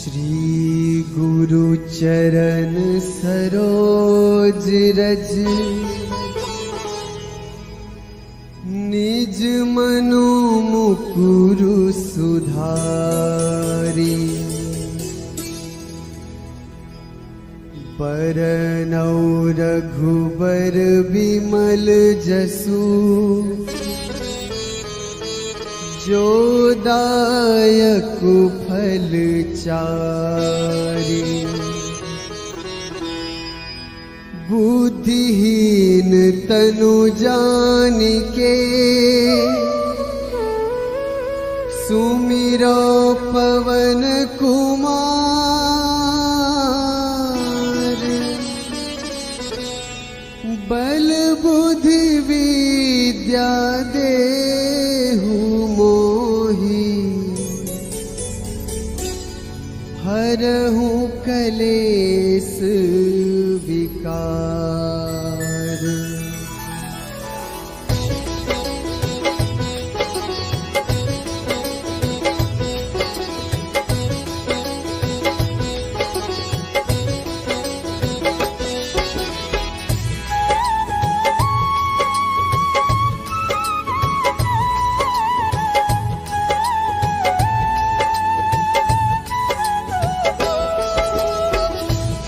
श्री गुरु चरण सरोज रज निज मनो मुकुरु सुधारी। बरनौ रघुबर बिमल जसु जो दायक फल चारि। बुद्धिहीन तनु जानिके सुमिरो पवन कुमार। बल बुद्धि विद्या देहु मोहि हरहु कलेस विकार।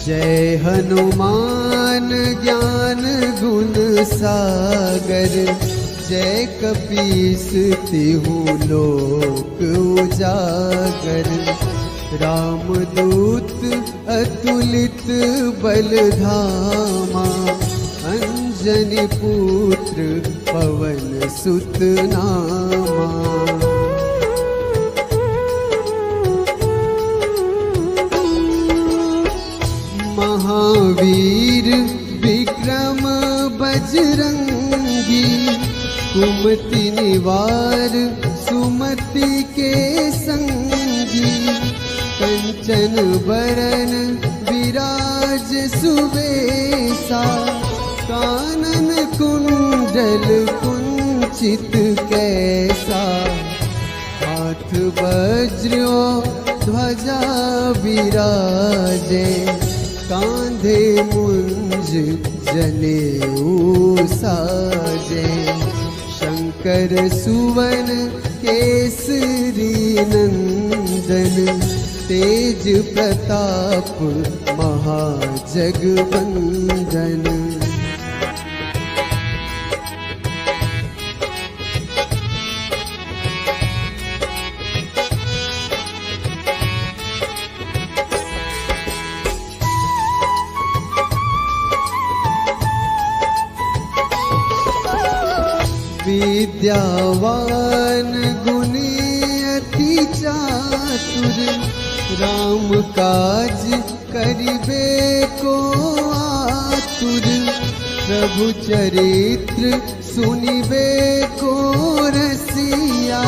जय हनुमान ज्ञान गुण सागर। जय कपीस तिहु लोक उजागर। रामदूत अतुलित बल धामा। अंजनी पुत्र पवन सुत नामा। महावीर विक्रम बजरंगी। कुमति निवार सुमति के संगी। कंचन बरन विराज सुबेसा। कानन कुंडल कुंचित कैसा। हाथ वज्र ध्वजा विराजे। कांधे मुंज जनेऊ साजे। शंकर सुवन केसरी नंदन। तेज प्रताप महाजगवंदन। विद्यावान गुणी अति चातुर। राम काज करिबे को आतुर। प्रभु चरित्र सुनिबे को रसिया।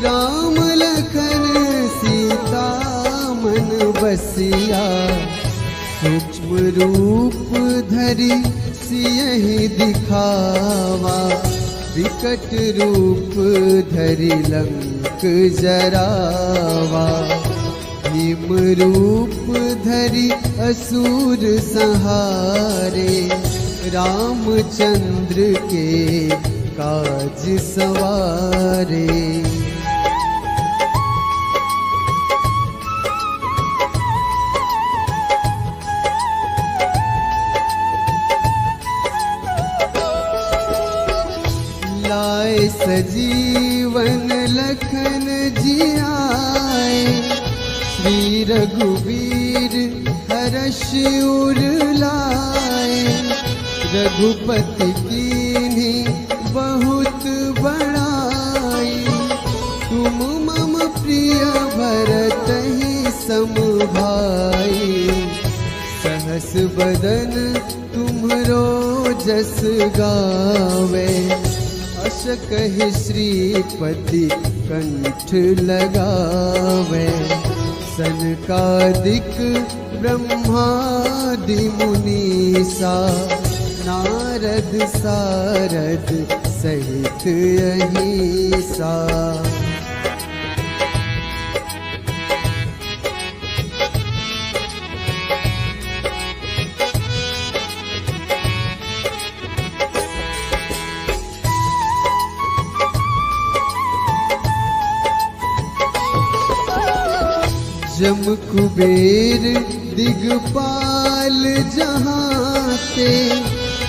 राम लखन सीता मन बसिया। सूक्ष्म रूप धरि सियहि दिखावा। विकट रूप धरि लंक जरावा। भीम रूप धरि असुर संहारे। रामचंद्र के काज सवारे। लाए सजीवन लखन जियाए। श्री रघुवीर हर्ष उर लाए। रघुपति कीन्ही बहुत बड़ाई। तुम मम प्रिय भरतहि सम भाई। सहस बदन तुम्हरो जस गावे। अस कहि श्रीपति कंठ लगावे। सनकादिक ब्रह्मादि मुनीसा। नारद सारद सहित अहिसा। जम कुबेर दिगपाल जहाँ ते,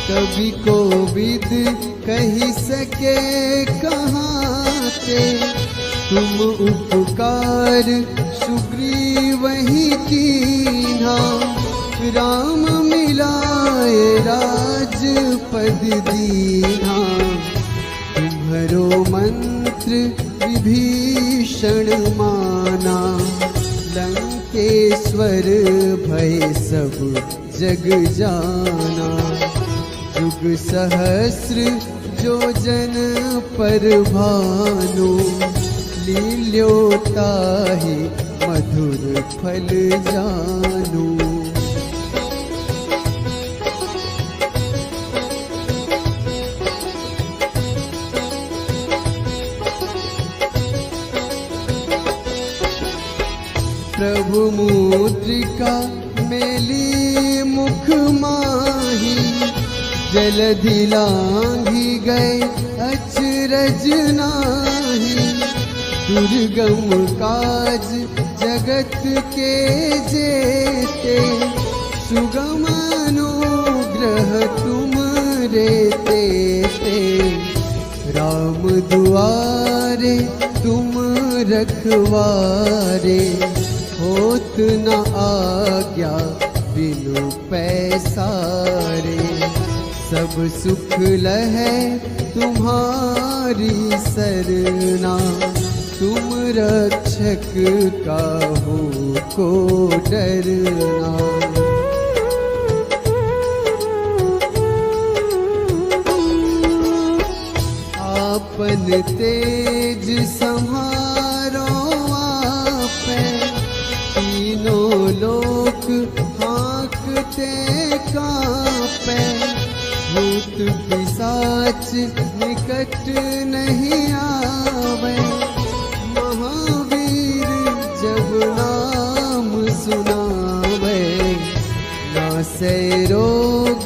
कवि कोविद कही सके कहाँ ते। तुम उपकार सुग्रीव ही कीन्हा, राम मिलाए राजपद दीन्हा। तुम्हरो मंत्र विभीषण माना, लंकेश्वर भय सब जग जाना। जुग सहस्र जो जन पर भानु, लील्योताहि मधुर फल जानू। प्रभु मुद्रिका मेली मुख माही, जलधि लांघी गए अचरज नाही। दुर्गम काज जगत के जेते, सुगम अनुग्रह तुम रे तेते। राम दुआरे तुम रखवारे, होत न आज्ञा बिनु पैसारे। सब सुख लहै तुम्हारी सरना, तुम रक्षक काहू को डरना। आपन तेज संहारो आपै, तीनों लोक हाँकते कांपै। भूत पिशाच निकट नहीं आवे, महावीर जब नाम सुनावे। नासै रोग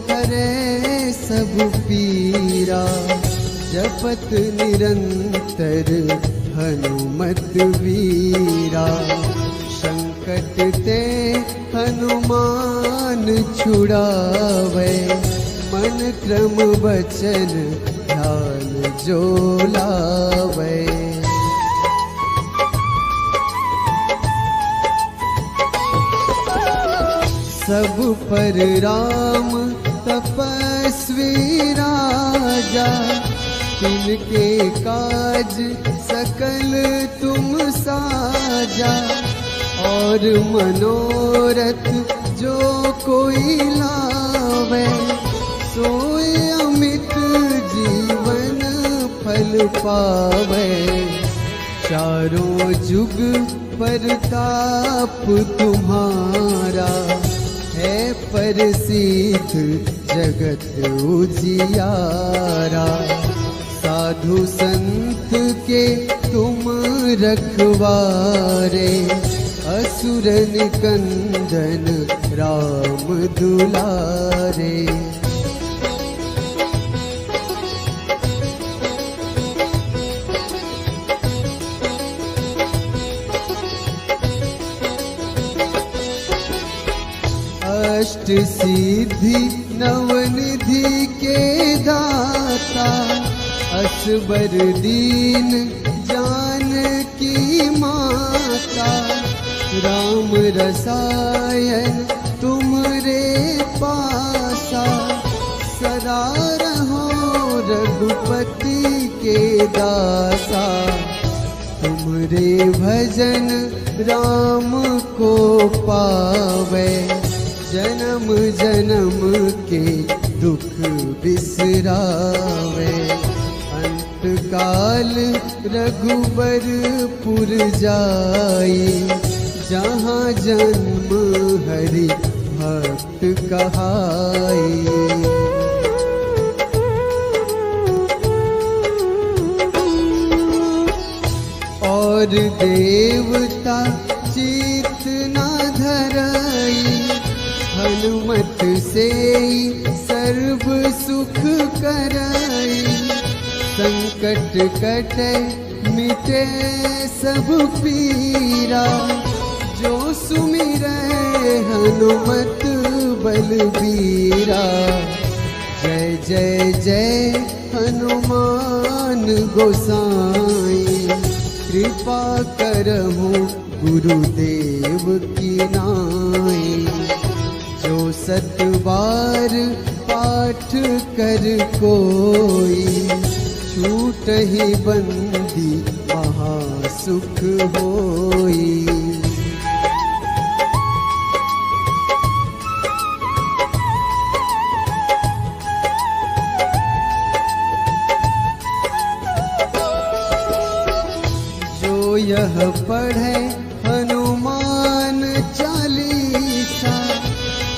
हरै सब पीरा, जपत निरंतर हनुमत वीरा। संकट ते हनुमान छुड़ावे, मन क्रम वचन ध्यान जो लावे। सब पर राम तपस्वी राजा, तिनके काज सकल तुम साजा। और मनोरथ जो कोई लावे, सोए अमित जीवन फल पावे। चारों जुग परताप तुम्हारा, है प्रसिद्ध जगत उजियारा। साधु संत के तुम रखवारे, असुर निकंदन राम दुलारे। अष्ट सिद्धि नवनिधि के दाता, असबर दीन जानकी माता। राम रसायन तुमरे पासा, सदा रहो रघुपति के दासा। तुमरे भजन राम को पावे, जन्म जन्म के दुख बिसरावे। अंत काल रघुबरपुर जाई, जहाँ जन्म हरि भक्त कहाई। और देवता चित न धरई, हनुमत से सर्व सुख करई। संकट कटे मिटे सब पीरा, जो सुमिरै हनुमत बलबीरा। जय जय जय हनुमान गोसाई, कृपा करहु गुरुदेव की नाई। जो 7 बार पाठ कर कोई, छूटहि बंदी महासुख होई। जो यह पढ़े हनुमान चालीसा,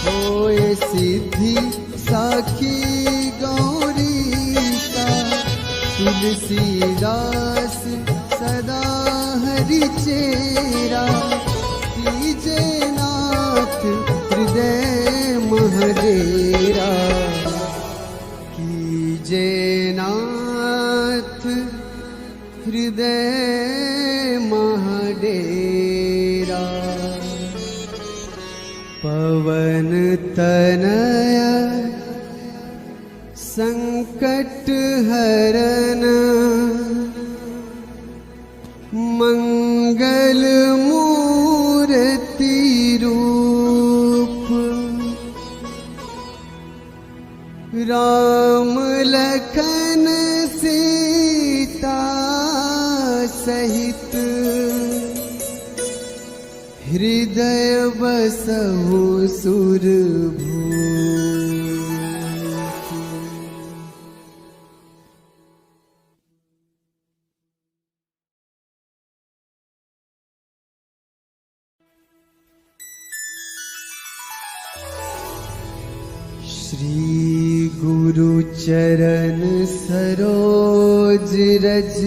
होए सिद्धि साखी गौरीसा। तुलसीदास सदा हरि चेरा, कीजे नाथ हृदय महडेरा। कीजे नाथ हृदय महडेरा। पवन तनया संकट हरन, मंगल मूर्ति रूप। राम लखन सीता सहित, हृदय बसहु सुरभूप। श्री गुरु चरण सरोज रज,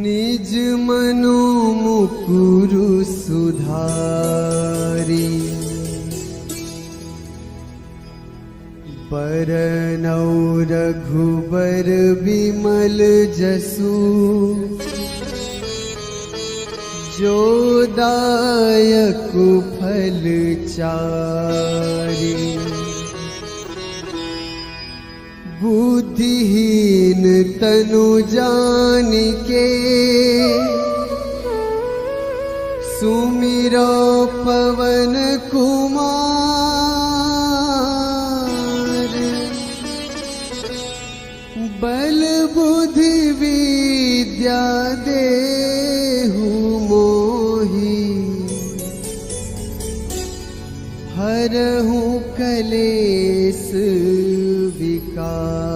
निज मनो मुकुरु सुधारी। बरनौ रघुबर बिमल जसु, जो दायक फल चारि। बुद्धिहीन तनु जानिके, सुमिरो पवन कुमार। बल बुद्धि विद्या देहु मोहि, हरहु कलेस विकार।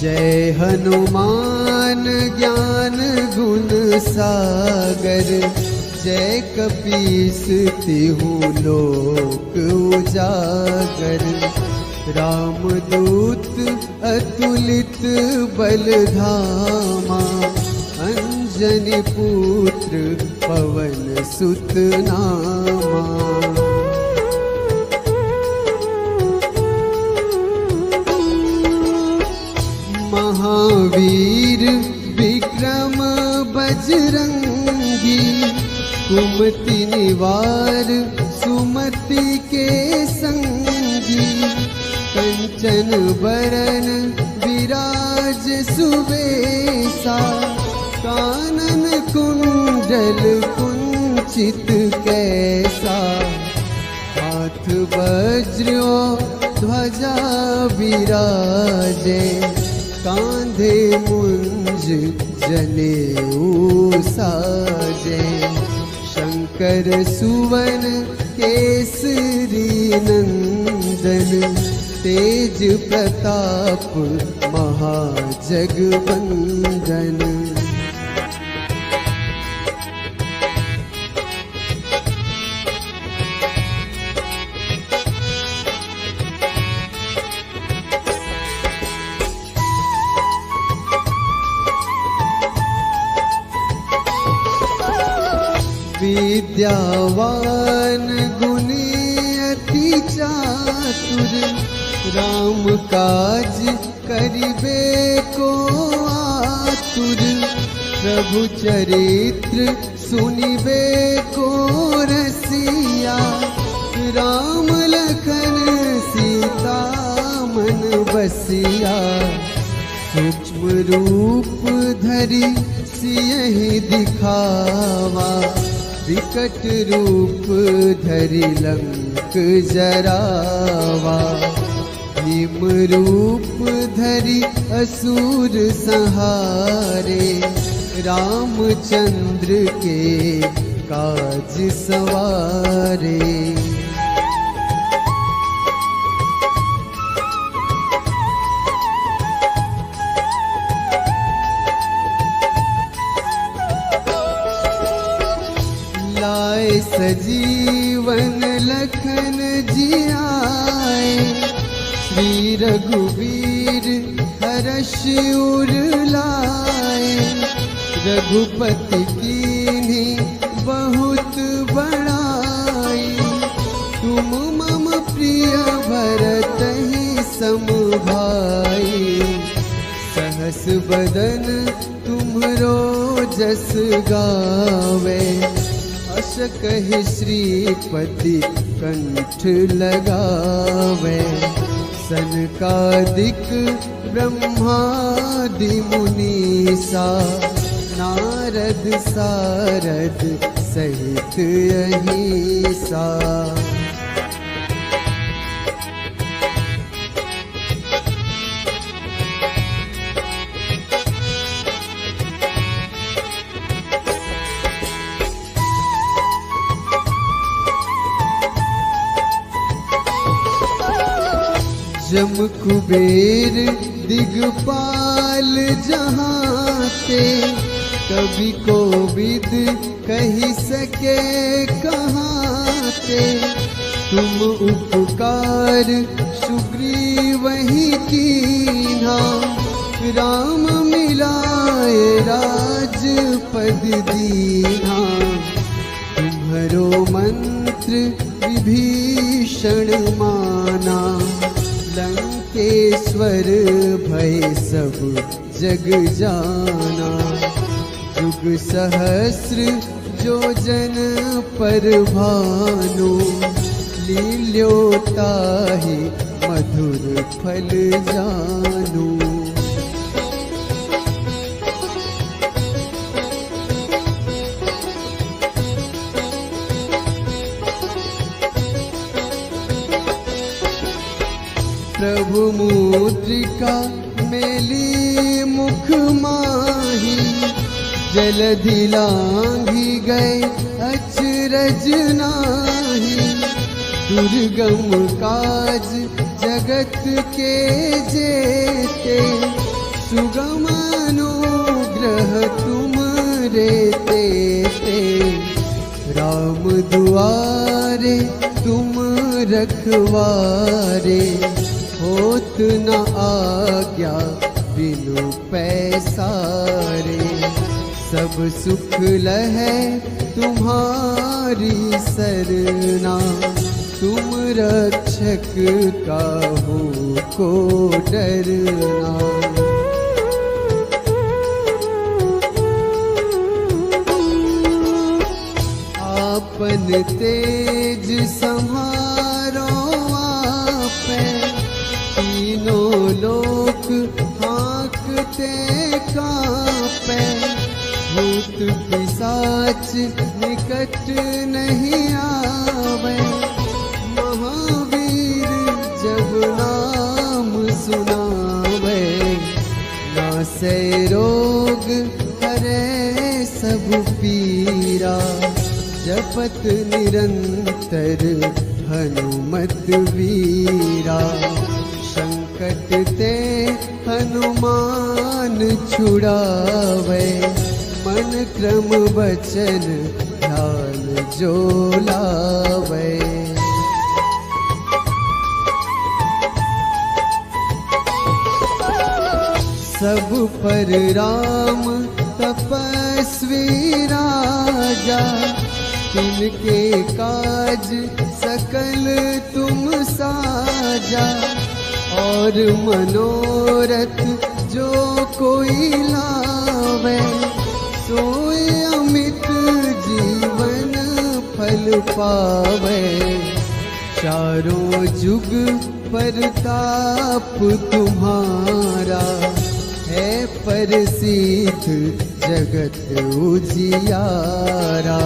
जय हनुमान ज्ञान गुण सागर, जय कपीस तिहु लोक उजागर। रामदूत अतुलित बल धामा, अंजनी पुत्र पवन सुत नामा। महावीर विक्रम बजरंगी, कुमति निवार सुमति के संगी। कंचन बरन विराज सुबेसा, कानन कुंडल कुंचित कैसा। हाथ वज्र ध्वजा विराजे, कांधे मुंज जनेऊ साजे। शंकर सुवन केसरी नंदन, तेज प्रताप महाजगवंदन। विद्यावान गुणी अति चातुर, राम काज करिबे को आतुर, प्रभु चरित्र सुनिबे को रसिया, राम लखन सीता मन बसिया, सूक्ष्म रूप धरि सियहि दिखावा, विकट रूप धरि लंक जरावा, भीम रूप धरि असुर संहारे, रामचंद्र के काज सवारे। लाए सजीवन लखन जियाए, श्री रघुवीर हर्ष उर लाए, रघुपति कीन्ही बहुत बड़ाई, तुम मम प्रिय भरतहि सम भाई, सहस बदन तुम्हरो जस गावे, अस कहि श्रीपति कंठ लगावे, सनकादिक ब्रह्मादि मुनीसा, नारद सारद सहित अहिसा। जम कुबेर दिगपाल जहाते, कवि कोविद कही सके कहाते, तुम उपकार सुग्रीवहि कीन्हा, राम मिलाए राजपद दीन्हा, तुम्हरो मंत्र विभीषण माना, लंकेश्वर भय सब जग जाना, जुग सहस्र जो जन पर भानु, लील्योताहि मधुर फल जानू। प्रभु मुद्रिका मेली मुख माही, जलधि लांघि गए अचरज नाही, दुर्गम काज जगत के जेते, सुगम अनुग्रह तुम रे तेते, राम दुआरे तुम रखवारे, होत न आज्ञा बिनु पैसारे, सब सुख लहै तुम्हारी सरना, तुम रक्षक काहू को डरना। आपन तेज सम्हारो आपै, तीनों लोक हाँकते कांपै, भूत पिशाच निकट नहीं आवे, महावीर जब नाम सुनावे, नासै रोग हरै सब पीरा, जपत निरंतर हनुमत वीरा, संकट ते हनुमान छुड़ावे, मन क्रम वचन ध्यान जो लावे। सब पर राम तपस्वी राजा, तिनके काज सकल तुम साजा, और मनोरथ जो कोई लावे, सोए अमित जीवन फल पावे। चारों जुग परताप तुम्हारा, है प्रसिद्ध जगत उजियारा।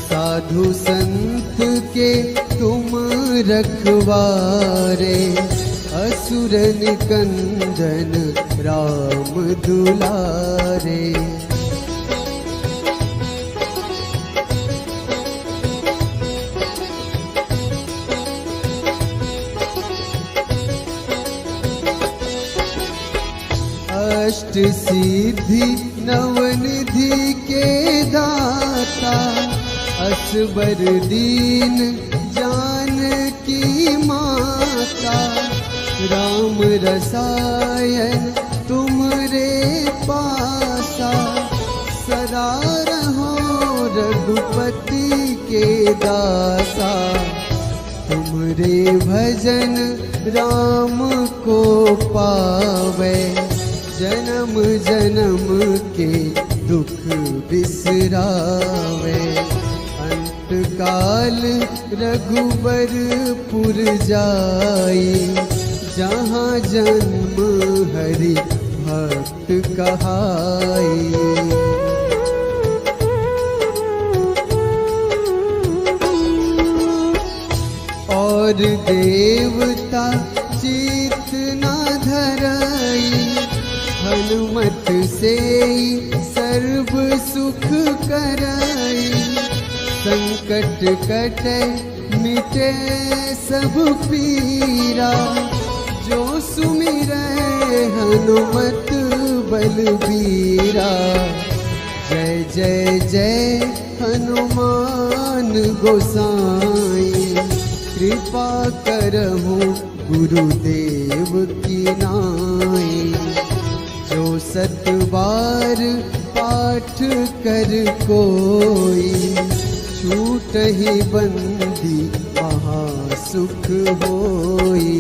साधु संत के तुम रखवारे, असुर निकंदन राम दुलारे। अष्ट सिद्धि नवनिधि के दाता, असबर दीन जानकी माता। राम रसायन तुमरे पासा, सदा रहो रघुपति के दासा। तुमरे भजन राम को पावे, जन्म जन्म के दुख बिसरावे। अंत काल रघुबरपुर जाई, जहाँ जन्म हरि भक्त कहाई। और देवता चित न धरई, हनुमत से सर्व सुख करई। संकट कटे मिटे सब पीरा, जो सुमिरै हनुमत बलबीरा। जय जय जय हनुमान गोसाई, कृपा करहु गुरुदेव की नाई। जो सत बार पाठ कर कोई, छूटहि बंदी महासुख होई।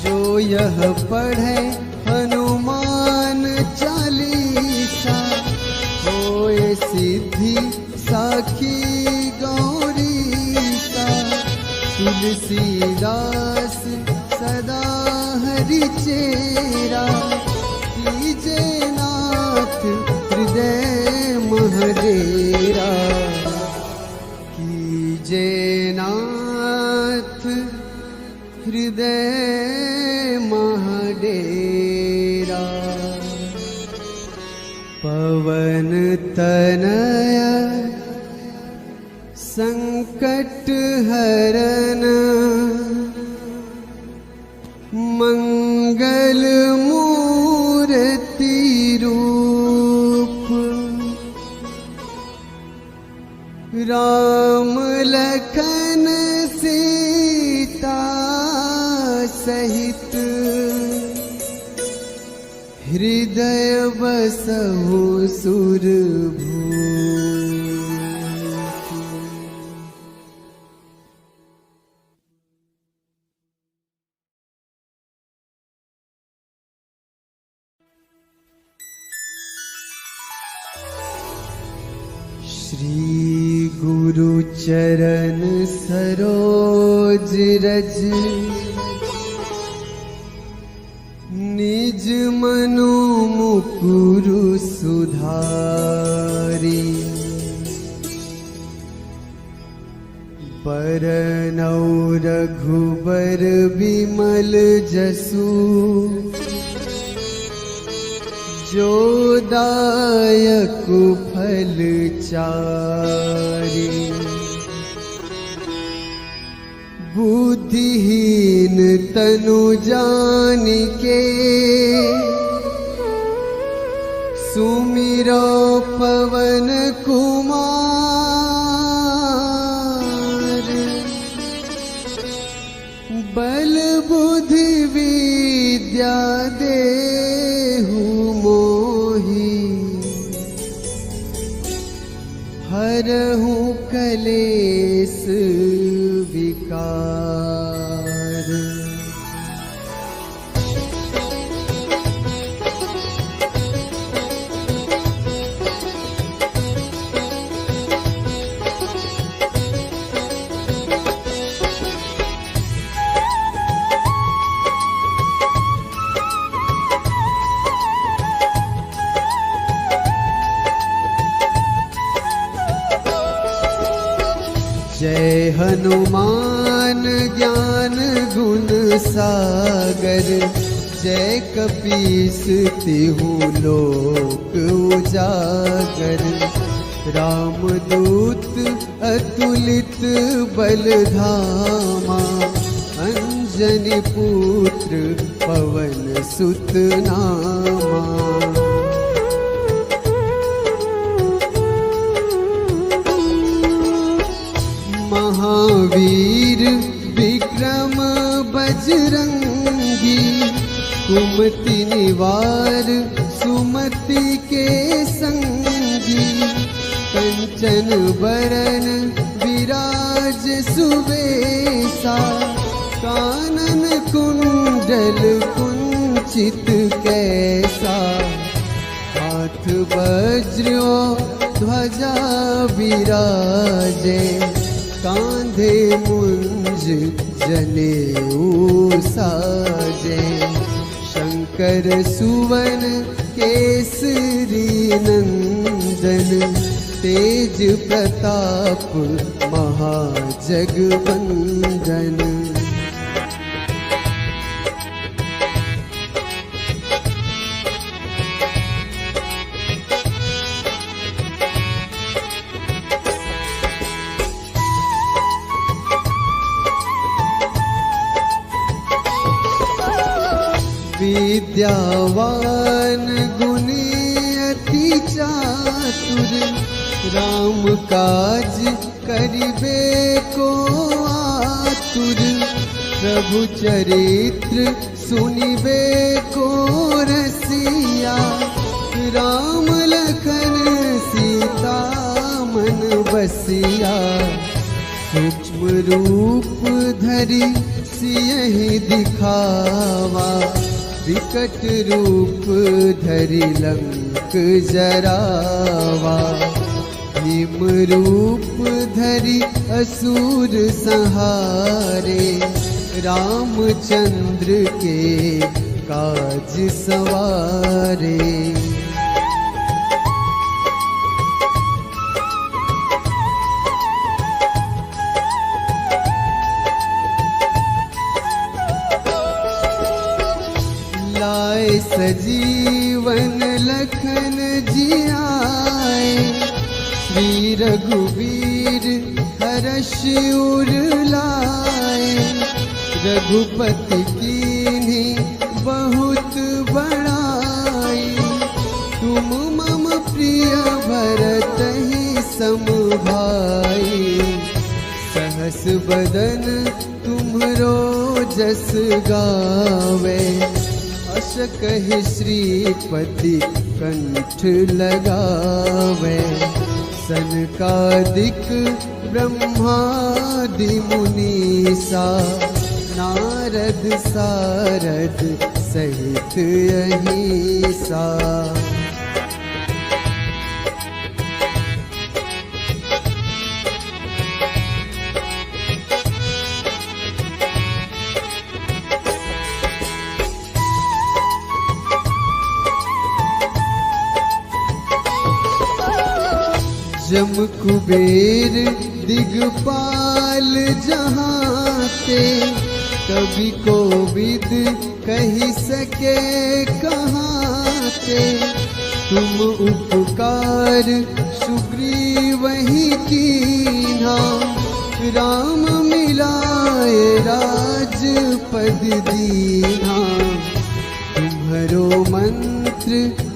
जो यह पढ़े हनुमान चालीसा, होए सिद्धि साखी गौरीसा। तुलसीदास सदा हरि चेरा, कीजे नाथ हृदय महडेरा। कीजे नाथ हृदय महडेरा। पवन तनया संकट हरन, मंगल मूर्ति रूप। राम लखन सीता सहित, हृदय बसहु सुरभूप। श्री गुरु चरण सरोज रज, निज मनु मुकुरु सुधारी। बरनौ रघुबर बिमल जसु, जो दायक फल चारि। बुद्धिहीन तनु जानिके, सुमिरो पवन कुमार। कलेस विकार। जय हनुमान ज्ञान गुण सागर, जय कपीस तिहु लोक उजागर। रामदूत अतुलित बल धामा, अंजनी पुत्र पवन सुत नामा। महावीर विक्रम बजरंगी, कुमति निवार सुमति के संगी। कंचन बरन विराज सुबेसा, कानन कुंडल कुंचित कैसा। हाथ वज्र ध्वजा विराजे, कांधे मुंज जनेऊ साजे। शंकर सुवन केसरी नंदन, तेज प्रताप महाजगवंदन। विद्यावान गुणी अति चातुर, राम काज करिबे को आतुर। प्रभु चरित्र सुनिबे को रसिया, राम लखन सीता मन बसिया। सूक्ष्म रूप धरि सियहि दिखावा, विकट रूप धरि लंक जरावा। भीम रूप धरि असुर संहारे, रामचंद्र के काज सवारे। लाए सजीवन लखन जियाए, श्री रघुवीर हर्ष उर लाए। रघुपति कीन्ही बहुत बड़ाई, तुम मम प्रिय भरतहि सम भाई। सहस बदन तुम्हरो जस गावे, अस कहि श्रीपति कंठ लगावे। सनकादिक ब्रह्मादि मुनीसा, नारद सारद सहित अहिसा। जम कुबेर दिगपाल जहाते, कवि कोविद कही सके कहाते। तुम उपकार सुग्रीवहि कीन्हा, राम मिलाए राजपद दीन्हा। तुम्हरो मंत्र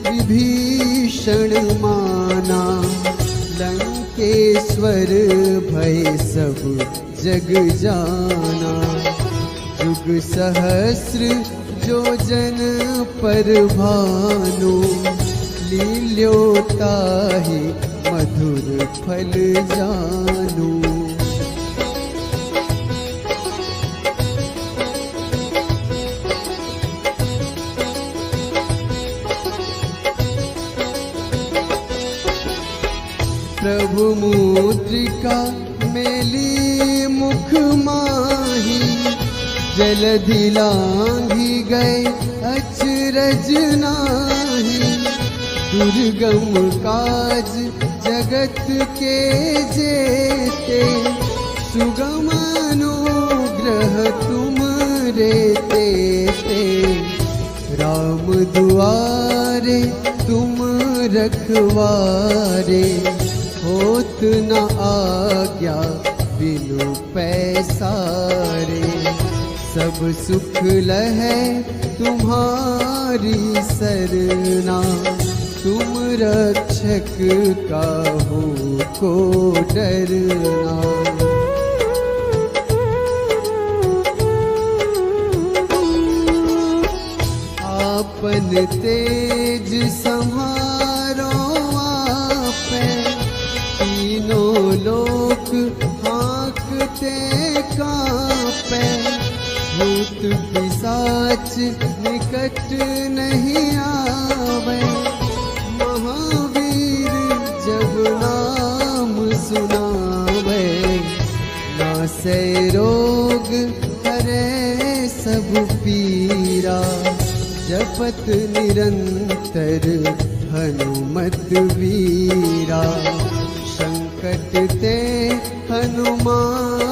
विभीषण माना, लंकेश्वर भय सब जग जाना। जुग सहस्र जो जन पर भानु, लील्योताहि मधुर फल जानू। प्रभु मुद्रिका मेली मुख माही, जलधि लांघी गए अचरज नाही। दुर्गम काज जगत के जेते, सुगम अनुग्रह तुम रे तेते। राम दुआरे तुम रखवारे, होत न आज्ञा बिनु पैसारे। सब सुख लहै तुम्हारी सरना, तुम रक्षक काहू को डरना। आपन तेज संहारो आपे, तीनों लोक हाँकते कांपे। भूत पिशाच निकट नहीं आवे, महावीर जब नाम सुनावे। नासै रोग हरै सब पीरा, जपत निरंतर हनुमत वीरा। संकट ते हनुमान